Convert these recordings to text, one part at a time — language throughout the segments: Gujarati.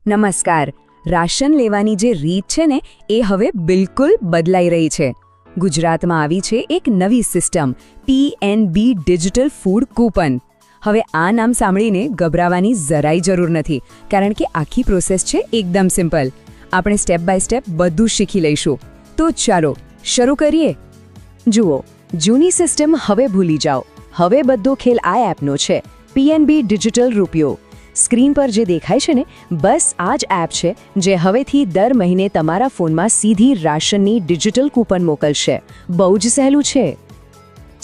નમસ્કાર. રાશન લેવાની જે રીત છે ને એ હવે બિલકુલ બદલાઈ રહી છે. ગુજરાતમાં આવી છે એક નવી system PNB digital food coupon. હવે આ નામ સાંભળીને ગભરાવાની જરાય જરૂર નથી, કારણ કે આખી પ્રોસેસ છે એકદમ સિમ્પલ. આપણે સ્ટેપ બાય સ્ટેપ બધું શીખી લઈશું. તો ચાલો શરૂ કરીએ. જુઓ, જૂની સિસ્ટમ હવે ભૂલી જાઓ. હવે બધો ખેલ આ એપનો છે, PNB ડિજિટલ રૂપિયો. સ્ક્રીન પર જે દેખાય છે ને, બસ આ જ એપ છે જે હવેથી દર મહિને તમારા ફોનમાં સીધી રાશનની ડિજિટલ કૂપન મોકલશે. બહુ જ સહેલું છે.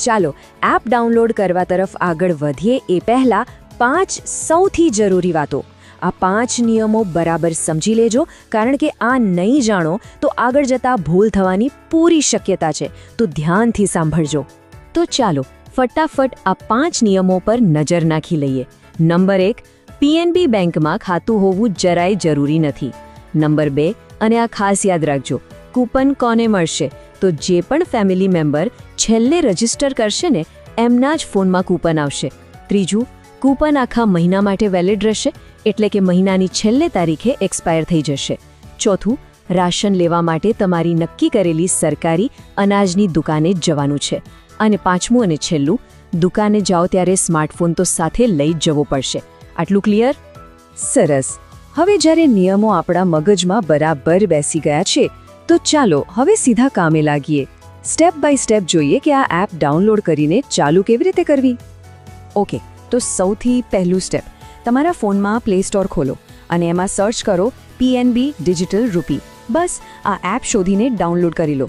ચાલો એપ ડાઉનલોડ કરવા તરફ આગળ વધીએ એ પહેલાં 5 સૌથી જરૂરી વાતો. આ 5 નિયમો બરાબર સમજી લેજો, કારણ કે આ નહીં જાણો તો આગળ જતાં ભૂલ થવાની પૂરી શક્યતા છે. તો ધ્યાનથી સાંભળજો. તો ચાલો ફટાફટ આ 5 નિયમો પર નજર નાખી લઈએ. નંબર 1, PNB બેંકમાં ખાતું હોવું જરાય જરૂરી નથી. નંબર 2, અને આ ખાસ યાદ રાખજો, કૂપન કોને મળશે? તો જે પણ ફેમિલી મેમ્બર છેલ્લે રજિસ્ટર કરશે ને એમના જ ફોનમાં કૂપન આવશે. ત્રીજું, કૂપન આખા મહિના માટે વેલિડ રહેશે, એટલે કે મહિનાની છેલ્લે તારીખે એક્સપાયર થઈ જશે. ચોથું, રાશન લેવા માટે તમારી નક્કી કરેલી સરકારી અનાજની દુકાને જ જવાનું છે. અને પાંચમું અને છેલ્લું, દુકાને જાઓ ત્યારે સ્માર્ટફોન તો સાથે લઈ જ જવો પડશે. આટલું ક્લિયર? સરસ. હવે જ્યારે નિયમો આપણા મગજમાં બરાબર બેસી ગયા છે, તો ચાલો હવે સીધા કામે લાગીએ. સ્ટેપ બાય સ્ટેપ જોઈએ કે આ એપ ડાઉનલોડ કરીને ચાલુ કેવી રીતે કરવી. ઓકે, તો સૌથી પહેલું સ્ટેપ, તમારા ફોનમાં પ્લે સ્ટોર ખોલો અને એમાં સર્ચ કરો PNB ડિજિટલ રૂપી. બસ આ એપ શોધીને ડાઉનલોડ કરી લો.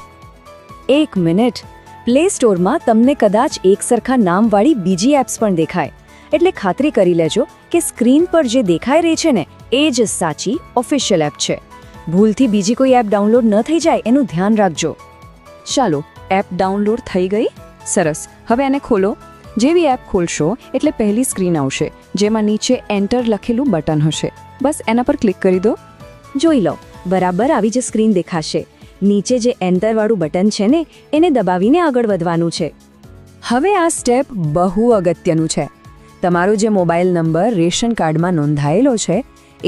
1 મિનિટ, પ્લે સ્ટોરમાં તમને કદાચ એક સરખા નામવાળી બીજી એપ્સ પણ દેખાય, એટલે ખાતરી કરી લેજો કે સ્ક્રીન પર જે દેખાઈ રહી છે ને એ જ સાચી ઓફિશિયલ એપ છે. ભૂલથી બીજી કોઈ એપ ડાઉનલોડ ન થઈ જાય એનું ધ્યાન રાખજો. ચાલો, એપ ડાઉનલોડ થઈ ગઈ. સરસ. હવે એને ખોલો. જેવી એપ ખોલશો એટલે પહેલી સ્ક્રીન આવશે, જેમાં નીચે એન્ટર લખેલું બટન હશે. બસ એના પર ક્લિક કરી દો. જોઈ લો, બરાબર આવી જ સ્ક્રીન દેખાશે. નીચે જે એન્ટરવાળું બટન છે ને એને દબાવીને આગળ વધવાનું છે. હવે આ સ્ટેપ બહુ અગત્યનું છે. તમારો જે મોબાઈલ નંબર રેશન કાર્ડમાં નોંધાયેલો છે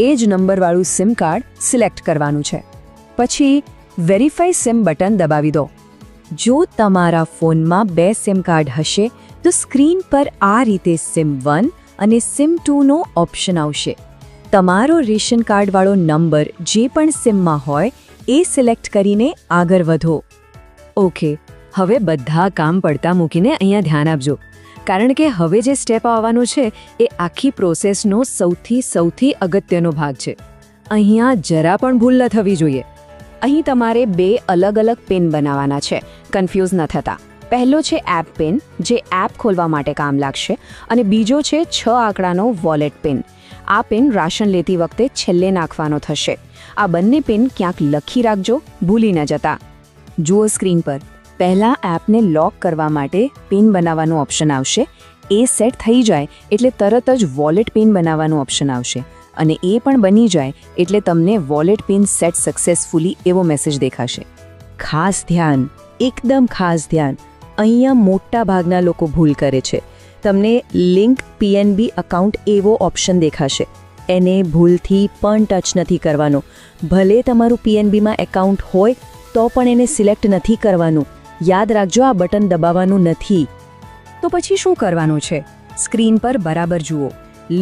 એ જ નંબરવાળું સિમ કાર્ડ સિલેક્ટ કરવાનું છે. પછી વેરીફાઈ સિમ બટન દબાવી દો. જો તમારા ફોનમાં 2 સિમ કાર્ડ હશે તો સ્ક્રીન પર આ રીતે SIM1 અને SIM2નો ઓપ્શન આવશે. તમારો રેશન કાર્ડવાળો નંબર જે પણ સિમમાં હોય એ સિલેક્ટ કરીને આગળ વધો. ઓકે, હવે બધા કામ પડતા મૂકીને અહીંયા ધ્યાન આપજો, કારણ કે હવે જે સ્ટેપ આવવાનો છે એ આખી પ્રોસેસનો સૌથી અગત્યનો ભાગ છે. અહીંયા જરા પણ ભૂલ ન થવી જોઈએ. અહીં તમારે 2 અલગ પિન બનાવવાના છે, કન્ફ્યુઝ ન થતા. પહેલો છે એપ પિન, જે એપ ખોલવા માટે કામ લાગશે, અને બીજો છે 6 આંકડાનો વોલેટ પિન. આ પિન રાશન લેતી વખતે છેલ્લે નાખવાનો થશે. આ બંને પિન ક્યાંક લખી રાખજો, ભૂલી ન જતા. જુઓ સ્ક્રીન પર, પહેલાં એપને લોક કરવા માટે પિન બનાવવાનું ઓપ્શન આવશે. એ સેટ થઈ જાય એટલે તરત જ વોલેટ પિન બનાવવાનું ઓપ્શન આવશે, અને એ પણ બની જાય એટલે તમને વોલેટ પિન સેટ સક્સેસફુલી એવો મેસેજ દેખાશે. ખાસ ધ્યાન, એકદમ ખાસ ધ્યાન. અહીંયા મોટા ભાગના લોકો ભૂલ કરે છે. તમને લિંક PNB અકાઉન્ટ એવો ઓપ્શન દેખાશે, એને ભૂલથી પણ ટચ નથી કરવાનો. ભલે તમારું PNBમાં એકાઉન્ટ હોય તો પણ એને સિલેક્ટ નથી કરવાનું. યાદ રાખજો, આ બટન દબાવવાનું નથી. તો પછી શું કરવાનું છે? સ્ક્રીન પર બરાબર જુઓ,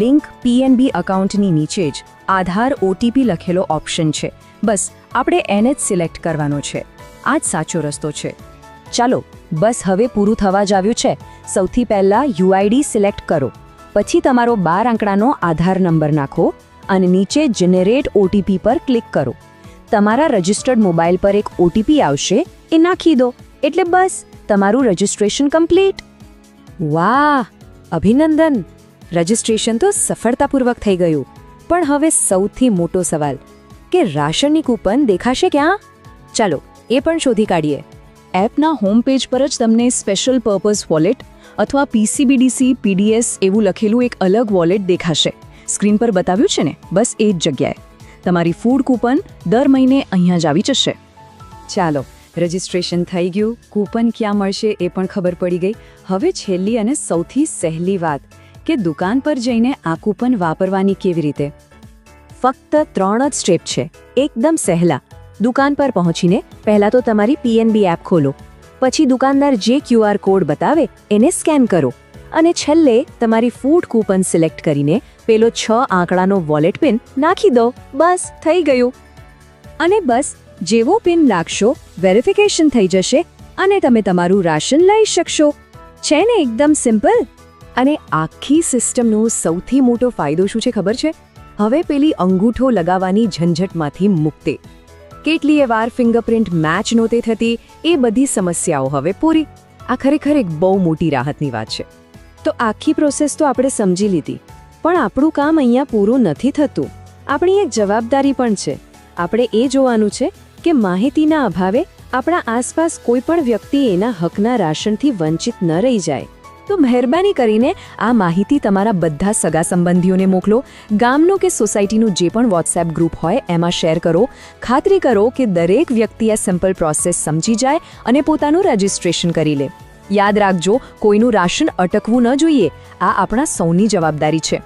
લિંક PNB અકાઉન્ટની નીચે જ આધાર OTP લખેલો ઓપ્શન છે. બસ આપણે એને જ સિલેક્ટ કરવાનો છે. આ જ સાચો રસ્તો છે. ચાલો, બસ હવે પૂરું થવા જ આવ્યું છે. સૌથી પહેલાં UID સિલેક્ટ કરો, પછી તમારો 12 આંકડાનો આધાર નંબર નાખો અને નીચે જનરેટ OTP પર ક્લિક કરો. તમારા રજિસ્ટર્ડ મોબાઈલ પર એક OTP આવશે, એ નાખી દો એટલે બસ તમારું રજિસ્ટ્રેશન કમ્પ્લીટ. વાહ, અભિનંદન! રજિસ્ટ્રેશન તો સફળતાપૂર્વક થઈ ગયું. પણ હવે સૌથી મોટો સવાલ કે રાશનની કૂપન દેખાશે ક્યાં? ચાલો એ પણ શોધી કાઢીએ. એપના હોમ પેજ પર જ તમને સ્પેશિયલ પર્પઝ વોલેટ અથવા PCBDC PDS એવું લખેલું એક અલગ વોલેટ દેખાશે. સ્ક્રીન પર બતાવ્યું છે ને, બસ એ જ જગ્યાએ તમારી ફૂડ કૂપન દર મહિને અહીંયા જ આવી જશે. ચાલો, રજિસ્ટ્રેશન થઈ ગયું, કૂપન ક્યાં મળશે એ પણ ખબર પડી ગઈ. હવે છેલ્લી અને સૌથી સહેલી વાત કે દુકાન પર જઈને આ કૂપન વાપરવાની કેવી રીતે. ફક્ત 3 જ સ્ટેપ છે, એકદમ સહેલા. દુકાન પર પહોંચીને પહેલાં તો તમારી પીએનબી એપ ખોલો, પછી દુકાનદાર જે QR કોડ બતાવે એને સ્કેન કરો અને છેલ્લે તમારી ફૂડ કૂપન સિલેક્ટ કરીને પેલો 6 આંકડાનો વોલેટ પિન નાખી દો. બસ થઈ ગયું. અને બસ જેવો પિન લાગશો વેરિફિકેશન થઈ જશે અને તમે તમારું રાશન લઈ શકશો. છે ને એકદમ સિમ્પલ. અને આખી સિસ્ટમનો સૌથી મોટો ફાયદો શું છે ખબર છે? હવે પેલી અંગૂઠો લગાવવાની ઝંઝટમાંથી મુક્તિ. કેટલીય વાર ફિંગરપ્રિન્ટ મેચ નહોતી થતી, એ બધી સમસ્યાઓ હવે પૂરી. આ ખરેખર એક બહુ મોટી રાહતની વાત છે. તો આખી પ્રોસેસ તો આપણે સમજી લીધી, પણ આપણું કામ અહીંયા પૂરું નથી થતું. આપણી એક જવાબદારી પણ છે. આપણે એ જોવાનું છે કે માહિતીના અભાવે આપણા આસપાસ કોઈ પણ વ્યક્તિ એના હકના રાશનથી વંચિત ન રહી જાય. તો મહેરબાની કરીને આ માહિતી તમારા બધા સગા સંબંધીઓને મોકલો. ગામનું કે સોસાયટીનું જે પણ વોટ્સએપ ગ્રુપ હોય એમાં શેર કરો. ખાતરી કરો કે દરેક વ્યક્તિ આ સિમ્પલ પ્રોસેસ સમજી જાય અને પોતાનું રજિસ્ટ્રેશન કરી લે. યાદ રાખજો, કોઈનું રાશન અટકવું ન જોઈએ. આ આપણા સૌની જવાબદારી છે.